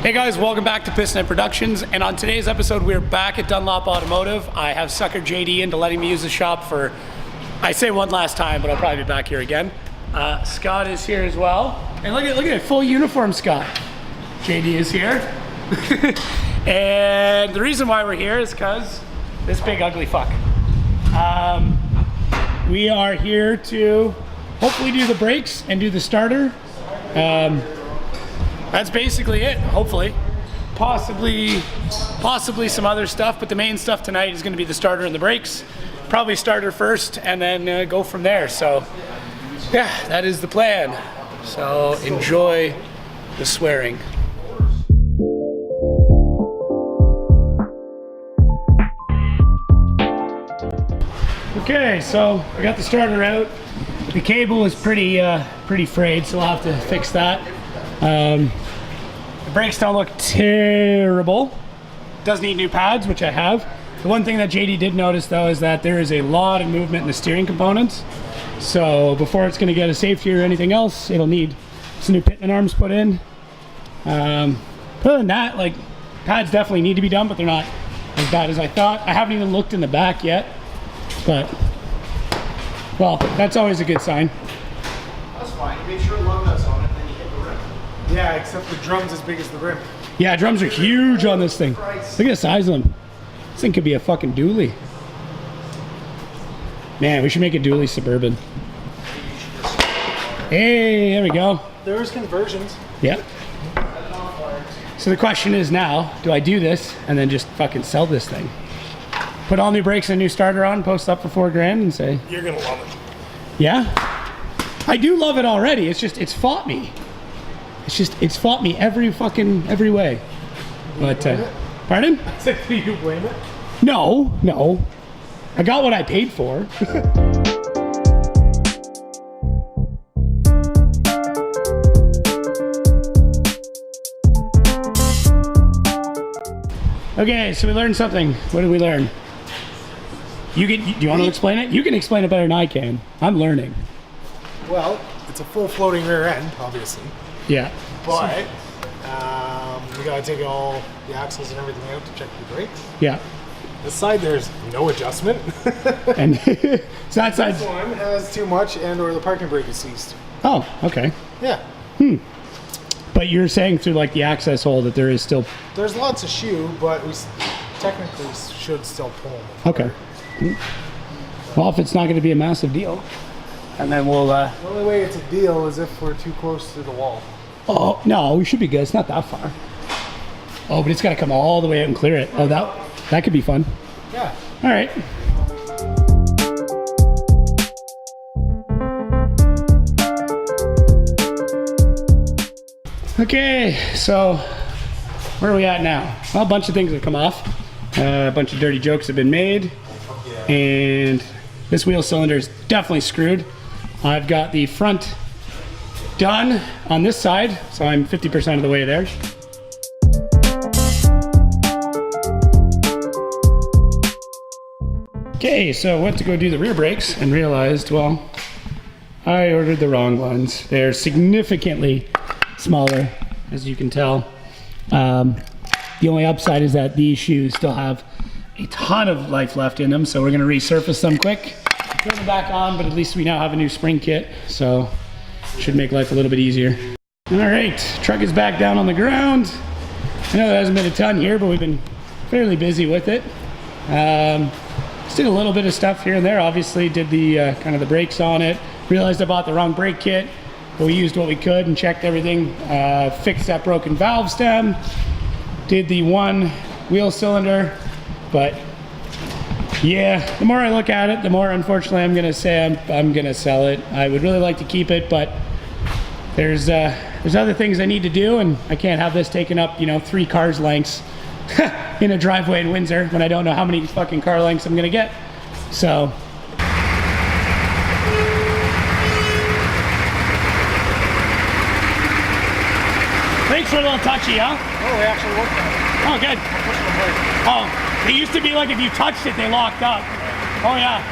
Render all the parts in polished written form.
Hey guys, welcome back to Piston Productions, and on today's episode we're back at Dunlop Automotive. I have suckered JD into letting me use the shop for, I say one last time, but I'll probably be back here again. Scott is here as well, and look at it, full uniform Scott. JD is here. And the reason why we're here is because this big ugly fuck. We are here to hopefully do the brakes and do the starter. That's basically it, hopefully. Possibly some other stuff, but the main stuff tonight is gonna be the starter and the brakes. Probably starter first and then go from there. So yeah, that is the plan. So enjoy the swearing. Okay, so I got the starter out. The cable is pretty frayed, so I'll have to fix that. The brakes don't look terrible. Does need new pads, which I have. The one thing that JD did notice though is that there is a lot of movement in the steering components. So before it's gonna get a safety or anything else, it'll need some new pitman arms put in. Other than that, like, pads definitely need to be done, but they're not as bad as I thought. I haven't even looked in the back yet, but, well, that's always a good sign. That's fine. You make sure lug nuts on it, then you hit the rim. Yeah, except the drum's as big as the rim. Yeah, drums are huge on this thing. Look at the size of them. This thing could be a fucking dually. Man, we should make a dually Suburban. Hey, there we go. There's conversions. Yep. So the question is now, do I do this and then just fucking sell this thing? Put all new brakes and a new starter on, post up for $4 grand and say, You're gonna love it. yeah? I do love it already. It's just, it's fought me. It's fought me every way. But, pardon? I said, do you blame it? No. I got what I paid for. Okay, so we learned something. What did we learn? Do you want to explain it? You can explain it better than I can. I'm learning. Well, it's a full floating rear end, obviously. Yeah. But you gotta take all the axles and everything out to check the brakes. Yeah. This side there's no adjustment. And so that side's... This one has too much and or the parking brake is seized. Oh, okay. Yeah. But you're saying through like the access hole that there is still... There's lots of shoe, but we technically should still pull them. Okay. Well, if it's not going to be a massive deal, and then we'll... The only way it's a deal is if we're too close to the wall. Oh, no, we should be good. It's not that far. Oh, but it's got to come all the way out and clear it. Oh, that could be fun. Yeah. All right. Okay, so where are we at now? Well, a bunch of things have come off. A bunch of dirty jokes have been made. And this wheel cylinder is definitely screwed. I've got the front done on this side, so I'm 50% of the way there. Okay, so I went to go do the rear brakes and realized, well, I ordered the wrong ones. They're significantly smaller, as you can tell. The only upside is that these shoes still have a ton of life left in them, so we're gonna resurface them quick, put them back on, but at least we now have a new spring kit, so should make life a little bit easier. All right, truck is back down on the ground. I know there hasn't been a ton here, but we've been fairly busy with it. Just did a little bit of stuff here and there. Obviously did the kind of the brakes on it. Realized I bought the wrong brake kit, but we used what we could and checked everything. Fixed that broken valve stem. Did the one wheel cylinder, but yeah, the more I look at it, the more unfortunately I'm gonna say I'm gonna sell it. I would really like to keep it, but there's other things I need to do, and I can't have this taking up, 3 cars lengths in a driveway in Windsor when I don't know how many fucking car lengths I'm gonna get. So brakes are a little touchy, huh? Oh, we actually worked on it. Oh, good. Oh, it used to be like if you touched it, they locked up. Oh, yeah.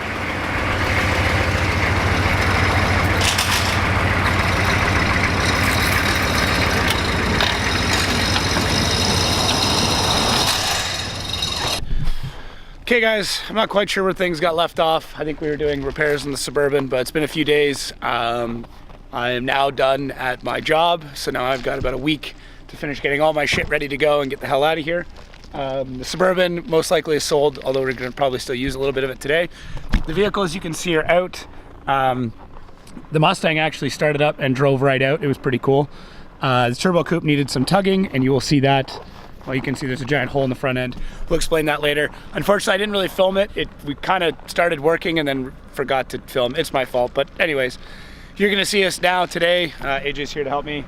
Okay guys, I'm not quite sure where things got left off. I think we were doing repairs on the Suburban, but it's been a few days. I am now done at my job, so now I've got about a week to finish getting all my shit ready to go and get the hell out of here. The Suburban most likely is sold, although we're gonna probably still use a little bit of it today. The vehicles you can see are out. The Mustang actually started up and drove right out. It was pretty cool. The Turbo Coupe needed some tugging, and you will see that. Well, you can see there's a giant hole in the front end. We'll explain that later. Unfortunately, I didn't really film it. We kind of started working and then forgot to film. It's my fault. But anyways, you're gonna see us now today. AJ's here to help me.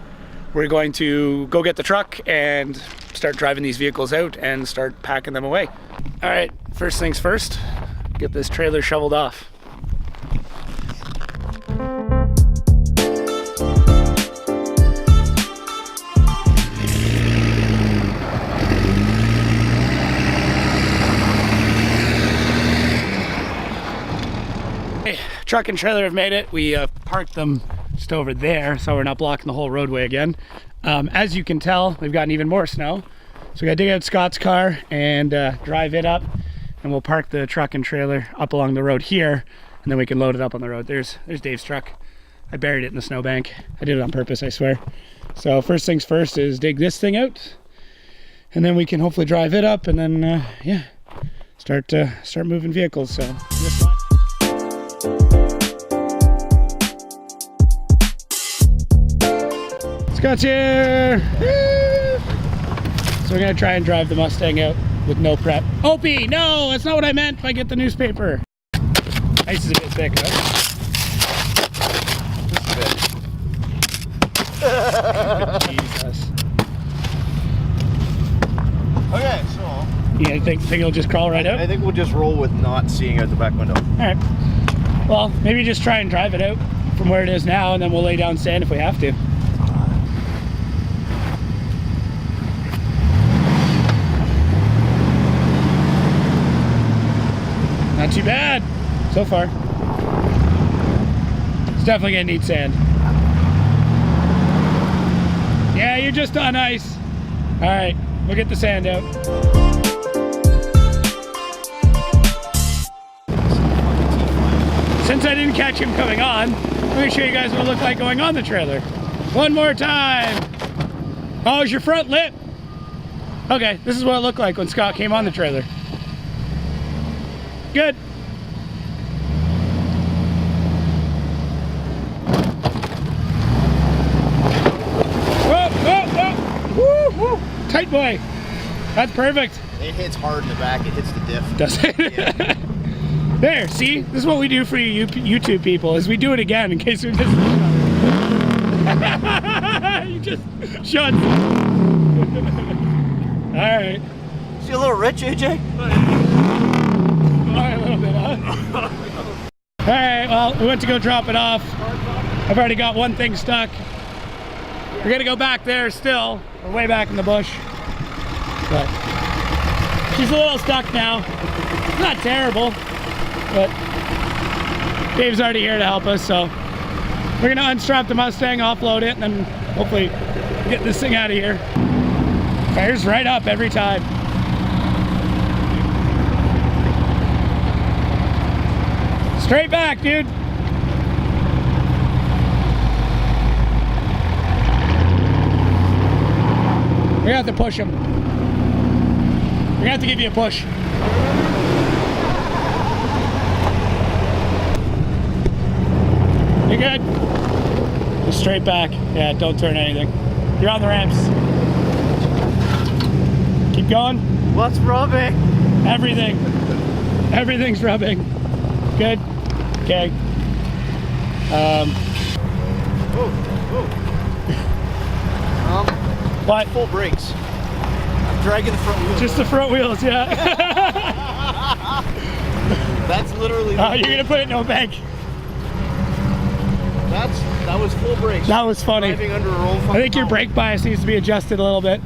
We're going to go get the truck and start driving these vehicles out and start packing them away. All right, first things first, get this trailer shoveled off. Truck and trailer have made it. We parked them just over there so we're not blocking the whole roadway again. As you can tell, we've gotten even more snow. So we gotta dig out Scott's car and drive it up, and we'll park the truck and trailer up along the road here, and then we can load it up on the road. There's Dave's truck. I buried it in the snowbank. I did it on purpose, I swear. So first things first is dig this thing out, and then we can hopefully drive it up, and then yeah, start moving vehicles. So this one. Scott's here! So we're gonna try and drive the Mustang out with no prep. Opie, no, that's not what I meant if I get the newspaper. Ice is a bit thick, huh? Jesus. Okay, so You think it'll just crawl right out? I think we'll just roll with not seeing out the back window. Alright. Well, maybe just try and drive it out from where it is now, and then we'll lay down sand if we have to. Not too bad so far. It's definitely gonna need sand. Yeah, you're just on ice. All right, we'll get the sand out. Since I didn't catch him coming on, let me show you guys what it looked like going on the trailer. One more time. Oh, is your front lit? Okay, this is what it looked like when Scott came on the trailer. Good. Whoa, whoa, whoa. Woo, woo. Tight boy. That's perfect. It hits hard in the back, it hits the diff. Does it? Yeah. There, see? This is what we do for you YouTube people, is we do it again in case we just... You just shot. Alright. See a little rich, AJ? A little bit, huh? Alright, well, we went to go drop it off. I've already got one thing stuck. We're gonna go back there still. We're way back in the bush. But she's a little stuck now. It's not terrible, but Dave's already here to help us, so we're gonna unstrap the Mustang, offload it, and then hopefully get this thing out of here. Fires right up every time. Straight back, dude. We're gonna have to push him. We're gonna have to give you a push. You good? Just straight back. Yeah, don't turn anything. You're on the ramps. Keep going. What's rubbing? Everything. Everything's rubbing. Good. Okay. What? Full brakes. I'm dragging the front wheels. Just the front wheels, yeah. That's literally. Oh, you're gonna put it in a bank. That was full brakes. That was funny. Driving under a roll. I think your brake bias needs to be adjusted a little bit.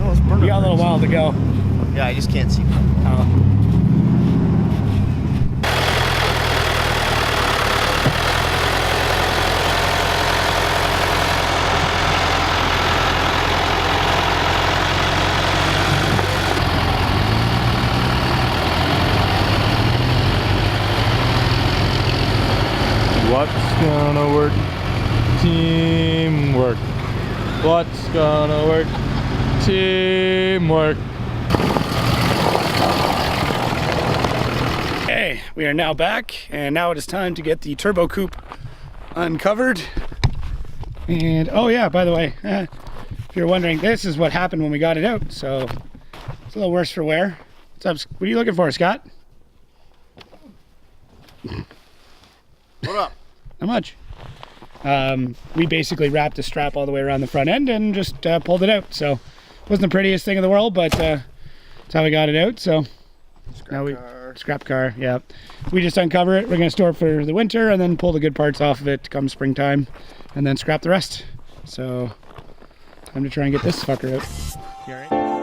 Oh, it's burning. You got a little while to go. Yeah, I just can't see. Oh. What's gonna work? Teamwork. What's gonna work? Teamwork. Okay, we are now back, and now it is time to get the turbo coupe uncovered. And oh yeah, by the way, if you're wondering, this is what happened when we got it out. So it's a little worse for wear. What's up? What are you looking for, Scott? What up? Not much. We basically wrapped a strap all the way around the front end and just pulled it out. So it wasn't the prettiest thing in the world, but that's how we got it out. So scrap car, yeah. We just uncover it. We're gonna store it for the winter and then pull the good parts off of it come springtime, and then scrap the rest. So time to try and get this fucker out. You all right?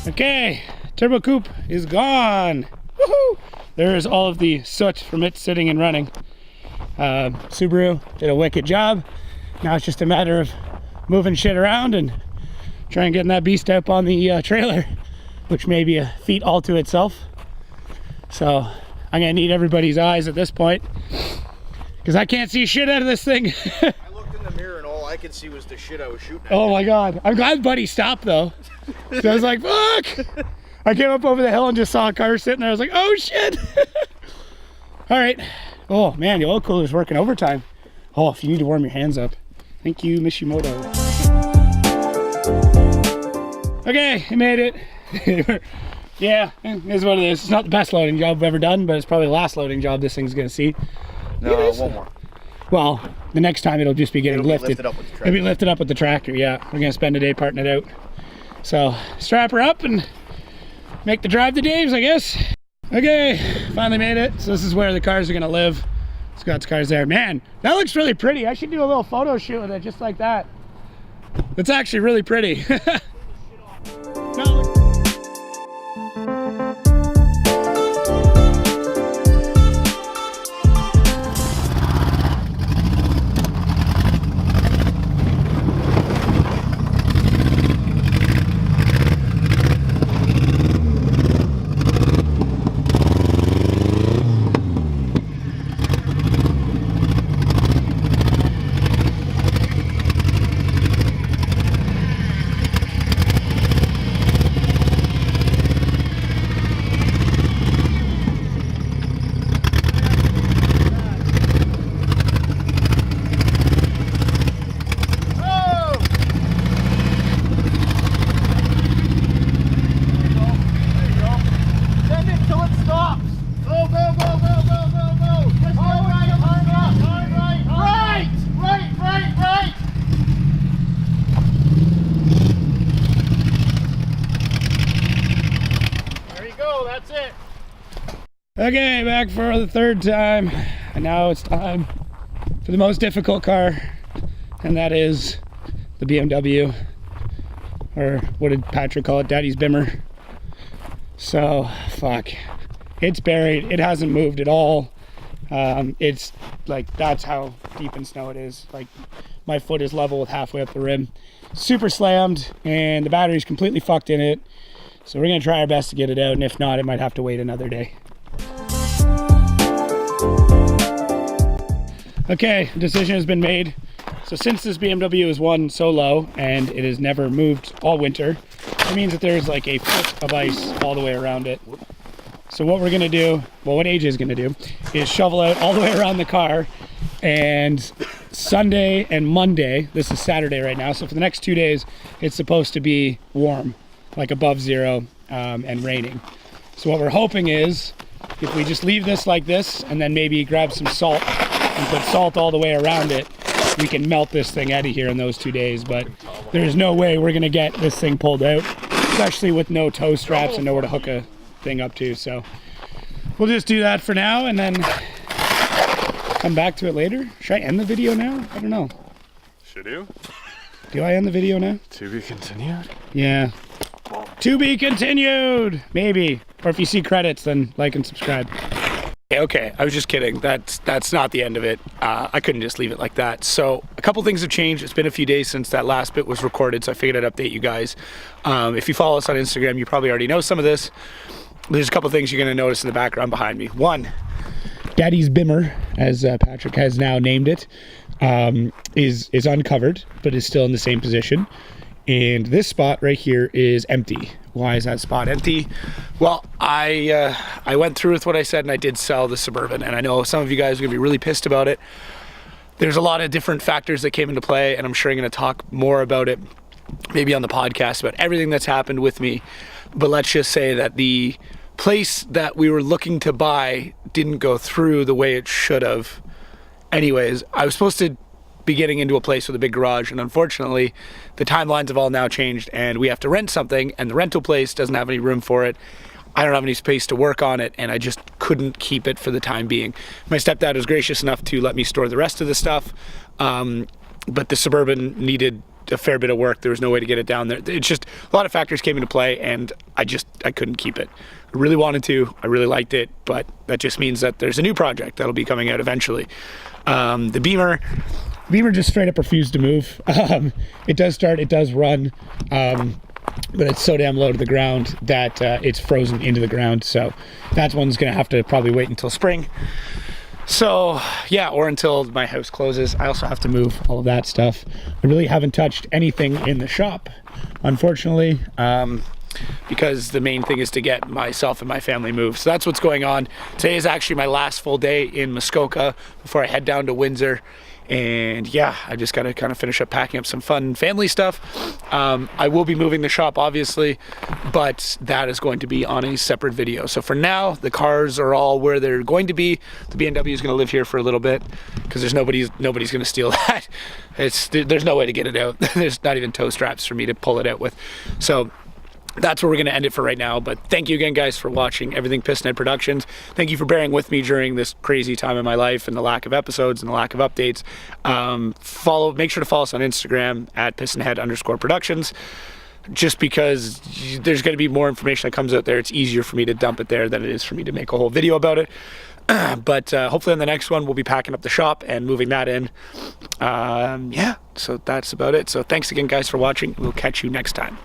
Okay, turbo coupe is gone. Woohoo! There's all of the soot from it sitting and running. Subaru did a wicked job. Now it's just a matter of moving shit around and trying getting that beast up on the trailer, which may be a feat all to itself. So I'm gonna need everybody's eyes at this point because I can't see shit out of this thing. I looked in the mirror and all I could see was the shit I was shooting at. Oh my God. I'm glad Buddy stopped though. So I was like, fuck! I came up over the hill and just saw a car sitting there. I was like, oh shit! All right. Oh man, the oil cooler's working overtime. Oh, if you need to warm your hands up. Thank you, Mishimoto. Okay, I made it. Yeah, it is what it is. It's not the best loading job I've ever done, but it's probably the last loading job this thing's gonna see. No, one more. Well, the next time it'll just be getting lifted. Up with the tractor. It'll be lifted up with the tractor, yeah. We're gonna spend a day parting it out. So strap her up and make the drive to Dave's, I guess. Okay, finally made it. So this is where the cars are gonna live. Scott's car's there. Man, that looks really pretty. I should do a little photo shoot with it just like that. It's actually really pretty. No, okay, back for the third time, and now it's time for the most difficult car, and that is the BMW, or what did Patrick call it, Daddy's Bimmer. So, fuck, it's buried, it hasn't moved at all. It's like, that's how deep in snow it is. Like, my foot is level with halfway up the rim. Super slammed, and the battery's completely fucked in it. So we're gonna try our best to get it out, and if not, it might have to wait another day. Okay, decision has been made. So since this BMW is one so low and it has never moved all winter, it means that there's like a foot of ice all the way around it. So what we're gonna do, well, what AJ is gonna do, is shovel out all the way around the car, and Sunday and Monday, this is Saturday right now, so for the next 2 days, it's supposed to be warm, like above zero, and raining. So what we're hoping is, if we just leave this like this, and then maybe grab some salt, and put salt all the way around it, we can melt this thing out of here in those 2 days. But there's no way we're gonna get this thing pulled out, especially with no tow straps and nowhere to hook a thing up to. So we'll just do that for now and then come back to it later. Should I end the video now? I don't know. Should you? Do I end the video now? To be continued? Yeah. To be continued, maybe. Or if you see credits, then like and subscribe. Okay, I was just kidding. That's not the end of it. I couldn't just leave it like that. So a couple things have changed. It's been a few days since that last bit was recorded, so I figured I'd update you guys. If you follow us on Instagram, you probably already know some of this. There's a couple things you're going to notice in the background behind me. One, Daddy's Bimmer, as Patrick has now named it, is uncovered, but is still in the same position. And this spot right here is empty. Why is that spot empty? Well, I went through with what I said, and I did sell the Suburban, and I know some of you guys are gonna be really pissed about it. There's a lot of different factors that came into play, and I'm sure I'm gonna talk more about it maybe on the podcast about everything that's happened with me. But let's just say that the place that we were looking to buy didn't go through the way it should have. Anyways, I was supposed to be getting into a place with a big garage, and unfortunately the timelines have all now changed, and we have to rent something, and the rental place doesn't have any room for it. I don't have any space to work on it, and I just couldn't keep it for the time being. My stepdad was gracious enough to let me store the rest of the stuff, but the Suburban needed a fair bit of work. There was no way to get it down there. It's just a lot of factors came into play, and I couldn't keep it. I really wanted to, I really liked it, but that just means that there's a new project that'll be coming out eventually. The Beamer just straight up refused to move. It does start, it does run, but it's so damn low to the ground that it's frozen into the ground. So that one's gonna have to probably wait until spring. So yeah, or until my house closes. I also have to move all of that stuff. I really haven't touched anything in the shop, unfortunately, because the main thing is to get myself and my family moved. So that's what's going on. Today is actually my last full day in Muskoka before I head down to Windsor. And yeah, I just gotta kind of finish up packing up some fun family stuff. I will be moving the shop, obviously, but that is going to be on a separate video. So for now, the cars are all where they're going to be. The BMW is gonna live here for a little bit because there's nobody's gonna steal that. There's no way to get it out. There's not even tow straps for me to pull it out with. So that's where we're going to end it for right now. But thank you again, guys, for watching Everything Pistonhead Productions. Thank you for bearing with me during this crazy time in my life and the lack of episodes and the lack of updates. Make sure to follow us on Instagram at pistonhead_productions. Just because there's going to be more information that comes out there, it's easier for me to dump it there than it is for me to make a whole video about it. But hopefully on the next one, we'll be packing up the shop and moving that in. Yeah, so that's about it. So thanks again, guys, for watching. We'll catch you next time.